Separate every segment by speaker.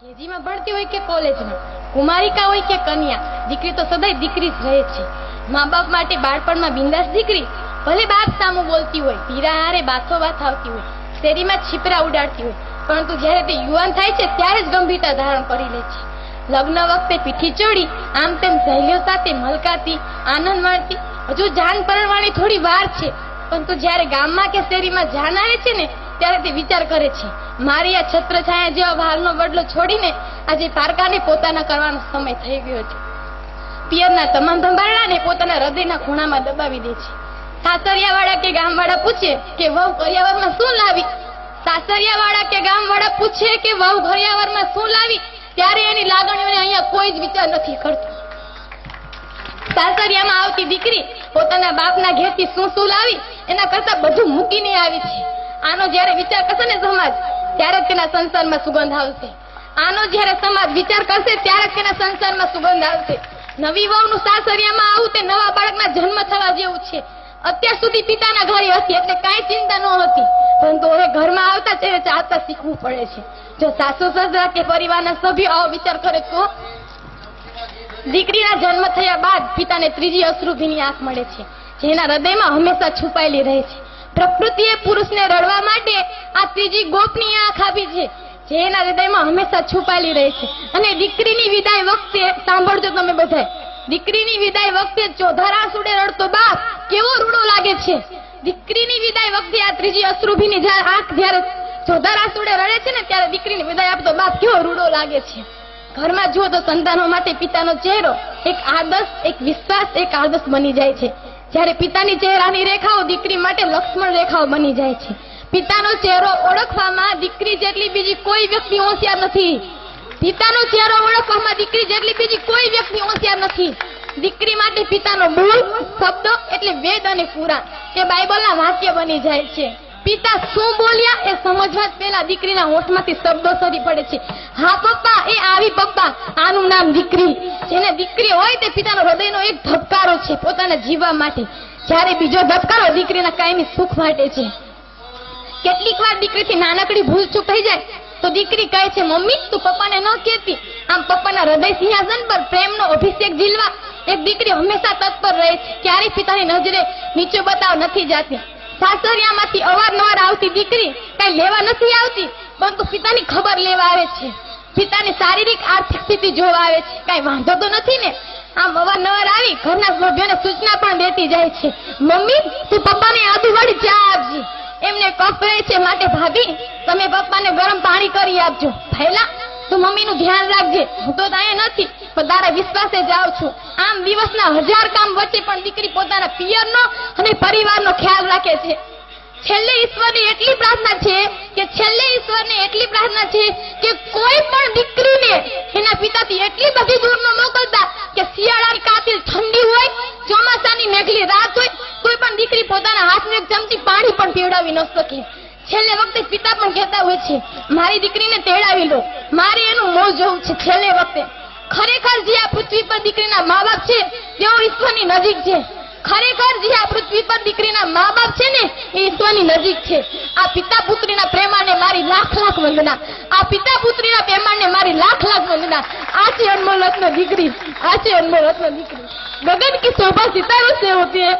Speaker 1: કેજીમાં ભણતી હોય કે કોલેજમાં, કુમારિકા હોય કે કન્યા, દીકરી તો સદાય દીકરી જ રહે છે. મા બાપ માટે બાળપણમાં બિંદાસ દીકરી ભલે બાપ સામું બોલતી હોય, પીરા હારે બાથો બાથ આવતી હોય, શેરીમાં છીપરા ઉડાડતી હોય, પરંતુ જ્યારે તે યુવાન થાય છે ત્યારે જ ગંભીરતા ધારણ કરી લે છે. લગ્ન વખતે પીઠી ચોડી આમ તેમ સહેલીઓ સાથે મલકાતી, આનંદ માણતી, હજુ જાન પરણવાની થોડી વાર છે, પરંતુ જ્યારે ગામમાં કે શેરીમાં જાન આવે છે ને ત્યારે તે વિચાર કરે છે, મારી આ છત્રછાયા જેવા ભાવનો બદલો છોડીને આજે પારકાને પોતાના કરવાનો સમય થઈ ગયો છે. પિયરના તમામ ધંબારણાને પોતાના હૃદયના ખૂણામાં દબાવી દે છે. સાસરિયાવાળા કે ગામવાળા પૂછે કે વહુ કરિયાવરમાં શું લાવી, સાસરિયાવાળા કે ગામવાળા પૂછે કે વહુ કરિયાવરમાં શું લાવી, ત્યારે એની લાગણીઓને અહીંયા કોઈ જ વિચાર નથી કરતું. સાસરિયામાં આવતી દીકરી પોતાના બાપના ઘેરથી શું લાવી એના કરતા બધું મૂકીને આવી છે. આનો જ્યારે વિચાર કરશે ને સમાજ, ત્યારે તેના સંસારમાં સુગંધ આવશે. આનો જ્યારે સમાજ વિચાર કરશે ત્યારે તેના સંસારમાં સુગંધ આવશે. નવી વહુનું સાસરિયામાં આવું તે નવા બાળકના જન્મ થવા જેવું છે. અત્યાર સુધી પિતાના ઘરે હતી એટલે કાંઈ ચિંતા ન હતી, પરંતુ હવે ઘરમાં આવતા ત્યારે ચાલતા શીખવું પડે છે. જો સાસુ સસરા કે પરિવારના સભ્યો આવો વિચાર કરે તો દીકરીના જન્મ થયા બાદ પિતાને ત્રીજી અશ્રુભીની આંખ મળે છે, જેના હૃદયમાં હંમેશા છુપાયેલી રહે છે. પ્રકૃતિએ પુરુષને રડવા માટે આ ત્રીજી ગોપની આંખ આપી છે, જેના હૃદયમાં હંમેશા છુપાયેલી રહે છે. અને દીકરીની વિદાય વખતે સાંભળજો તમે બધાય, દીકરીની વિદાય વખતે ચોધારા સુડે રડતો બાપ કેવો રૂડો લાગે છે. દીકરીની વિદાય વખતે આ ત્રીજી અશ્રુભીની આંખ જ્યારે ચોધારા સુડે રડે છે ને ત્યારે દીકરીની વિદાય આપતો બાપ કેવો રૂડો લાગે છે. ઘરમાં જુઓ તો સંતાનો માટે પિતાનો ચહેરો એક આદર્શ, એક વિશ્વાસ, એક આદર્શ બની જાય છે. જ્યારે પિતાની ચહેરાની રેખાઓ દીકરી માટે લક્ષ્મણ રેખાઓ બની જાય છે. પિતાનો ચહેરો ઓળખવામાં દીકરી જેટલી બીજી કોઈ વ્યક્તિ હોશિયાર નથી. પિતાનો ચહેરો ઓળખવામાં દીકરી જેટલી બીજી કોઈ વ્યક્તિ હોશિયાર નથી. દીકરી માટે પિતાનો બોલ, શબ્દો એટલે વેદ અને પુરાણ કે બાઇબલના વાક્ય બની જાય છે. પિતા શું બોલ્યા એ સમજવા પહેલા દીકરીના હોઠમાંથી શબ્દો સરી પડે છે. હા પપ્પા, એ આવી પપ્પા, આનું નામ દીકરી. જેને દીકરી હોય તે પિતાનો હૃદયનો એક ધબકારો છે પોતાના જીવવા માટે, જ્યારે બીજો ધબકારો દીકરીના કાયમી સુખ માટે છે. કેટલીક વાર દીકરીથી નાનકડી ભૂલ ચૂક થઈ જાય તો દીકરી કહે છે, મમ્મી તું પપ્પાને ન કહેતી. આમ પપ્પાના હૃદય સિંહાસન પર પ્રેમનો અભિષેક ઝીલવા એક દીકરી હંમેશા તત્પર રહે છે, ક્યારેય પિતાની નજરે નીચે બતાવ નથી જાતી. સાસરિયામાંથી અવારનવાર આવતી દીકરી કઈ લેવા નથી આવતી, પરંતુ પિતાની ખબર લેવા આવે છે, પિતાની શારીરિક આર્થિક સ્થિતિ જોવા આવે છે. કઈ વાંધો તો નથી ને? આમ અવારનવાર આવી ઘરના સભ્યોને સૂચના પણ દેતી જાય છે, મમ્મી તું પપ્પાને આદુવાળી ચા આપજે, એમને કફ રહે છે, માટે ભાભી તમે પપ્પાને ગરમ પાણી કરી આપજો. પહેલા તું મમ્મીનું ધ્યાન રાખજે, હું તો અહીંયા નથી પણ તારા વિશ્વાસે જાઉં છું. આમ દિવસના 1000 કામ વચ્ચે પણ દીકરી પોતાના પિયરનો અને પરિવારનો ખ્યાલ રાખે છે. છેલ્લે ઈશ્વરની એટલી પ્રાર્થના છે કે કોઈ પણ દીકરીને એના પિતાથી એટલી બધી દૂર ન મોકલતા કે શિયાળાની કાતિલ ઠંડી હોય, ચોમાસાની મેઘલી રાત હોય, કોઈ પણ દીકરી પોતાના હાથમાં એક ચમચી પાણી પણ પીવડાવી ન શકે. છેલ્લે વખતે પિતા પણ કહેતા હોય છે, મારી દીકરીને તેડાવી લો, મારે એનું મોં જોવું છે. છેલ્લે વખતે ખરેખર જે આ પૃથ્વી પર દીકરીના મા બાપ છે તેઓ ઈશ્વરની નજીક છે. ખરેખર જે આ પૃથ્વી પર દીકરીના મા બાપ છે ને એ ઈશ્વરની નજીક છે. આ પિતા પુત્રીના પ્રેમાને મારી લાખ લાખ વંદના. આ પિતા પુત્રીના પ્રેમાને મારી લાખ લાખ વંદના. આ છે અનમોલ રત્ન દીકરી, આ છે અનમોલ રત્ન દીકરી. गगन की शोभा सितारों से होती है,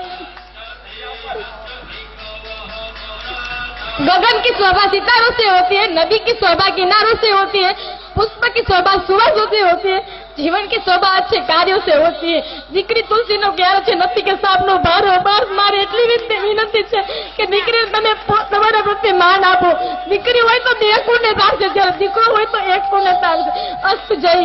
Speaker 1: गगन की शोभा सितारों से होती है, नदी की शोभा किनारों से होती है, पुष्प की शोभा सुवासों से होती है, जीवन की शोभा अच्छे कार्यों से होती है. દીકરી તુલસીનો ક્યારો છે, નથી કે સાપનો ભાર. મારે એટલી વિનંતી છે કે દીકરી તમે તમારા પ્રત્યે માન આપો. દીકરી હોય તો 2 કુળને તારશે, જ્યારે દીકરો હોય તો 1 કુળને તારશે. અસ્ત જય.